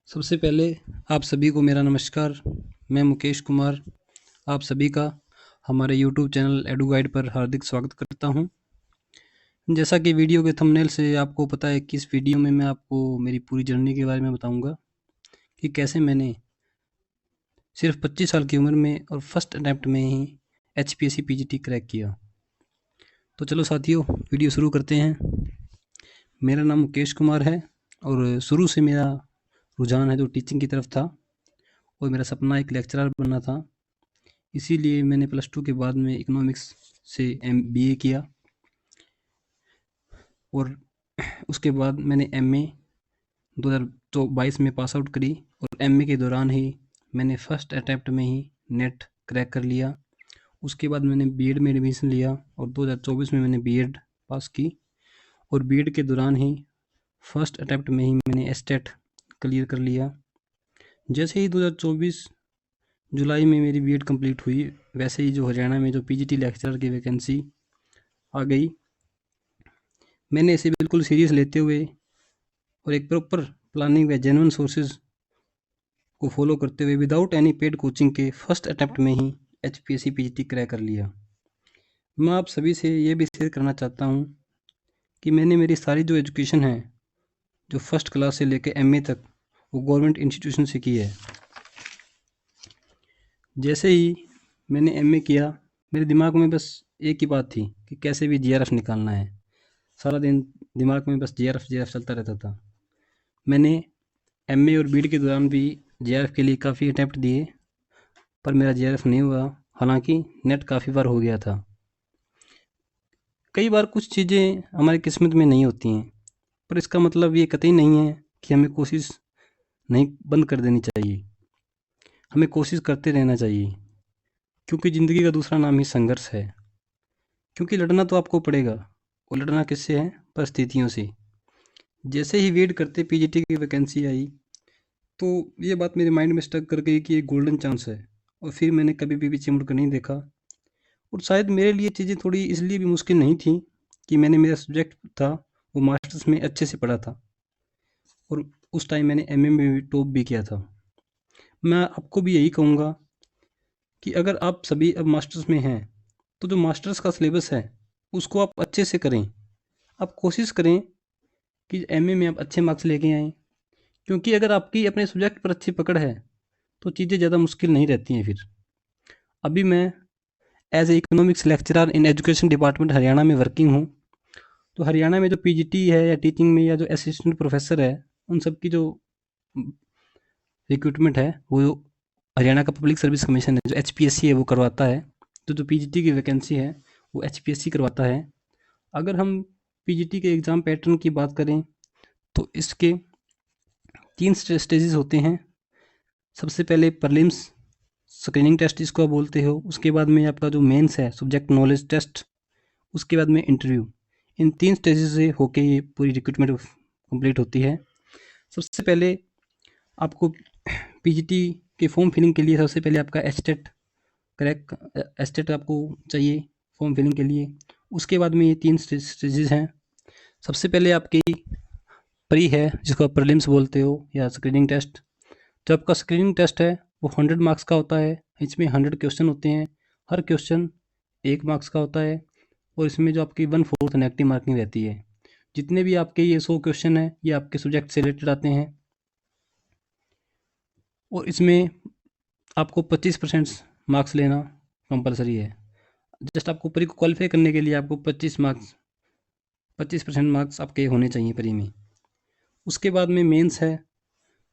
सबसे पहले आप सभी को मेरा नमस्कार। मैं मुकेश कुमार आप सभी का हमारे यूट्यूब चैनल एडू गाइड पर हार्दिक स्वागत करता हूं। जैसा कि वीडियो के थंबनेल से आपको पता है कि इस वीडियो में मैं आपको मेरी पूरी जर्नी के बारे में बताऊंगा कि कैसे मैंने सिर्फ 25 साल की उम्र में और फर्स्ट अटैम्प्ट में ही HPSC PGT क्रैक किया। तो चलो साथियों, वीडियो शुरू करते हैं। मेरा नाम मुकेश कुमार है और शुरू से मेरा रुझान है जो टीचिंग की तरफ था और मेरा सपना एक लेक्चरर बनना था। इसीलिए मैंने +2 के बाद में इकोनॉमिक्स से BA किया और उसके बाद मैंने MA 2022 में पास आउट करी और MA के दौरान ही मैंने फर्स्ट अटैम्प्ट में ही नेट क्रैक कर लिया। उसके बाद मैंने B.Ed में एडमिशन लिया और 2024 में मैंने B.Ed पास की और B.Ed के दौरान ही फर्स्ट अटैम्प्ट में ही मैंने STAT क्लियर कर लिया। जैसे ही 2024 जुलाई में मेरी B.Ed कंप्लीट हुई, वैसे ही जो हरियाणा में जो PGT लेक्चरर की वैकेंसी आ गई। मैंने इसे बिल्कुल सीरियस लेते हुए और एक प्रॉपर प्लानिंग व जेन्युइन सोर्सेज को फॉलो करते हुए विदाउट एनी पेड कोचिंग के फर्स्ट अटैम्प्ट में ही HPSC PGT क्रैक कर लिया। मैं आप सभी से ये भी शेयर करना चाहता हूँ कि मैंने मेरी सारी जो एजुकेशन है जो फर्स्ट क्लास से लेकर MA तक वो गवर्नमेंट इंस्टीट्यूशन से की है। जैसे ही मैंने MA किया, मेरे दिमाग में बस एक ही बात थी कि कैसे भी JRF निकालना है। सारा दिन दिमाग में बस JRF चलता रहता था। मैंने MA और B.Ed के दौरान भी JRF के लिए काफ़ी अटैम्प्ट दिए, पर मेरा JRF नहीं हुआ। हालांकि नेट काफ़ी बार हो गया था। कई बार कुछ चीज़ें हमारी किस्मत में नहीं होती हैं, पर इसका मतलब ये कतई नहीं है कि हमें कोशिश नहीं बंद कर देनी चाहिए। हमें कोशिश करते रहना चाहिए, क्योंकि ज़िंदगी का दूसरा नाम ही संघर्ष है। क्योंकि लड़ना तो आपको पड़ेगा, और लड़ना किससे है? परिस्थितियों से। जैसे ही वेट करते PGT की वैकेंसी आई, तो ये बात मेरे माइंड में स्टक कर गई कि ये गोल्डन चांस है, और फिर मैंने कभी भी पीछे मुड़ कर नहीं देखा। और शायद मेरे लिए चीज़ें थोड़ी इसलिए भी मुश्किल नहीं थी कि मैंने मेरा सब्जेक्ट था वो मास्टर्स में अच्छे से पढ़ा था और उस टाइम मैंने MA में भी टॉप भी किया था। मैं आपको भी यही कहूँगा कि अगर आप सभी अब मास्टर्स में हैं, तो जो मास्टर्स का सिलेबस है उसको आप अच्छे से करें। आप कोशिश करें कि MA में आप अच्छे मार्क्स लेके आएँ, क्योंकि अगर आपकी अपने सब्जेक्ट पर अच्छी पकड़ है तो चीज़ें ज़्यादा मुश्किल नहीं रहती हैं। फिर अभी मैं as a economics lecturer in education department Haryana में वर्किंग हूँ। तो हरियाणा में जो PGT है या टीचिंग में या जो असिस्टेंट प्रोफेसर है, उन सब की जो रिक्रूटमेंट है वो हरियाणा का पब्लिक सर्विस कमीशन है, जो HPSC है वो करवाता है। तो जो PGT की वैकेंसी है वो HPSC करवाता है। अगर हम PGT के एग्ज़ाम पैटर्न की बात करें तो इसके 3 स्टेजेस होते हैं। सबसे पहले प्रीलिम्स स्क्रीनिंग टेस्ट जिसको आप बोलते हो, उसके बाद में आपका जो मेंस है सब्जेक्ट नॉलेज टेस्ट, उसके बाद में इंटरव्यू। इन 3 स्टेजेस से होके ये पूरी रिक्रूटमेंट कंप्लीट होती है। सबसे पहले आपको PGT के फॉर्म फिलिंग के लिए सबसे पहले आपका एस्टेट आपको चाहिए फॉर्म फिलिंग के लिए। उसके बाद में ये 3 स्टेजेस हैं। सबसे पहले आपकी प्री है जिसको आप प्रीलिम्स बोलते हो या स्क्रीनिंग टेस्ट। जो आपका स्क्रीनिंग टेस्ट है वो 100 मार्क्स का होता है। इसमें 100 क्वेश्चन होते हैं, हर क्वेश्चन 1 मार्क्स का होता है और इसमें जो आपकी 1/4 नेगेटिव मार्किंग रहती है। जितने भी आपके ये 100 क्वेश्चन हैं ये आपके सब्जेक्ट से रिलेटेड आते हैं और इसमें आपको 25% मार्क्स लेना कंपलसरी है। जस्ट आपको प्री को क्वालिफाई करने के लिए आपको 25% मार्क्स आपके होने चाहिए प्री में। उसके बाद में मेंस है।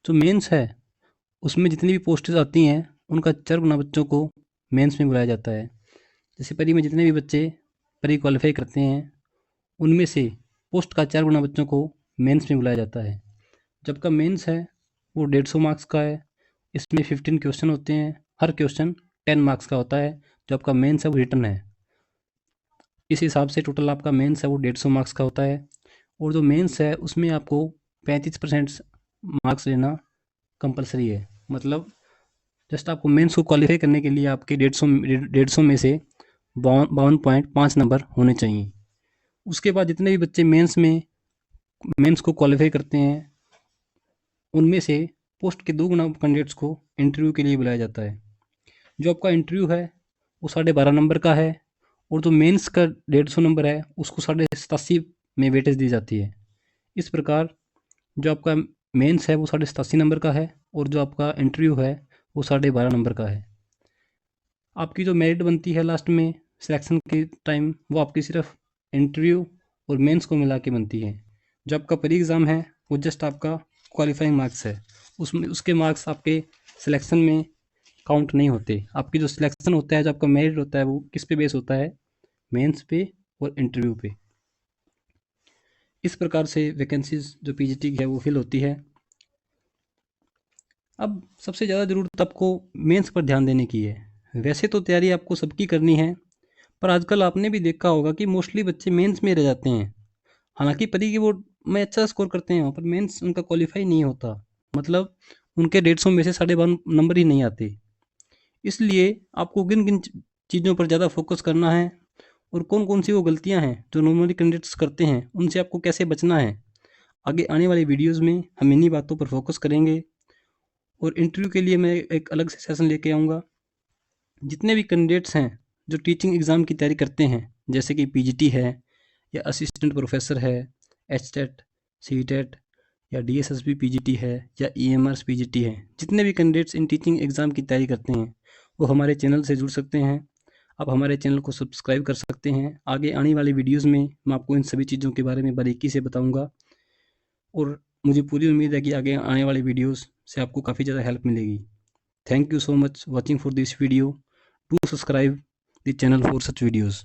जो मेंस है उसमें जितनी भी पोस्टेज आती हैं उनका 4 गुना बच्चों को मेंस में बुलाया जाता है। जैसे प्री में जितने भी बच्चे प्री क्वालिफाई करते हैं उनमें से पोस्ट का 4 गुना बच्चों को मेंस में बुलाया जाता है। जब का मेंस है वो 150 मार्क्स का है। इसमें 15 क्वेश्चन होते हैं, हर क्वेश्चन 10 मार्क्स का होता है। जो आपका मेंस है वो रिटन है। इस हिसाब से टोटल आपका मेंस है वो 150 मार्क्स का होता है और जो मेंस है उसमें आपको 35% मार्क्स लेना कंपलसरी है। मतलब जस्ट आपको मेंस को क्वालिफाई करने के लिए आपके 150 में से 52.5 नंबर होने चाहिए। उसके बाद जितने भी बच्चे मेंस को क्वालिफाई करते हैं उनमें से पोस्ट के 2 गुना कैंडिडेट्स को इंटरव्यू के लिए बुलाया जाता है। जो आपका इंटरव्यू है वो 12.5 नंबर का है और जो मेंस का 150 नंबर है उसको 87.5 में वेटेज दी जाती है। इस प्रकार जो आपका मेंस है वो 87.5 नंबर का है और जो आपका इंटरव्यू है वो 12.5 नंबर का है। आपकी जो मेरिट बनती है लास्ट में सिलेक्शन के टाइम, वो आपकी सिर्फ इंटरव्यू और मेंस को मिला के बनती है। जो आपका प्री एग्ज़ाम है वो जस्ट आपका क्वालिफाइंग मार्क्स है, उसमें उसके मार्क्स आपके सिलेक्शन में काउंट नहीं होते। आपकी जो सिलेक्शन होता है, जो आपका मेरिट होता है, वो किस पे बेस होता है? मेंस पे और इंटरव्यू पे। इस प्रकार से वैकेंसीज जो पीजीटी की है वो फिल होती है। अब सबसे ज़्यादा ज़रूरत आपको मेंस पर ध्यान देने की है। वैसे तो तैयारी आपको सबकी करनी है, पर आजकल आपने भी देखा होगा कि मोस्टली बच्चे मेंस में रह जाते हैं। हालांकि परी की बोर्ड में अच्छा स्कोर करते हैं पर मेंस उनका क्वालिफाई नहीं होता, मतलब उनके 150 में से 12.5 नंबर ही नहीं आते। इसलिए आपको किन किन चीज़ों पर ज़्यादा फोकस करना है और कौन कौन सी वो गलतियां हैं जो नॉर्मली कैंडिडेट्स करते हैं, उनसे आपको कैसे बचना है, आगे आने वाली वीडियोज़ में हम इन्हीं बातों पर फोकस करेंगे। और इंटरव्यू के लिए मैं एक अलग से सेशन लेके आऊँगा। जितने भी कैंडिडेट्स हैं जो टीचिंग एग्ज़ाम की तैयारी करते हैं, जैसे कि पीजीटी है या असिस्टेंट प्रोफेसर है, एचटेट, सीटेट या डीएसएसबी पीजीटी है या ईएमआरएस पीजीटी है, जितने भी कैंडिडेट्स इन टीचिंग एग्ज़ाम की तैयारी करते हैं वो हमारे चैनल से जुड़ सकते हैं। आप हमारे चैनल को सब्सक्राइब कर सकते हैं। आगे आने वाली वीडियोज़ में मैं आपको इन सभी चीज़ों के बारे में बारीकी से बताऊँगा और मुझे पूरी उम्मीद है कि आगे आने वाली वीडियोज़ से आपको काफ़ी ज़्यादा हेल्प मिलेगी। Thank you so much watching for this video. Do subscribe the channel for such videos.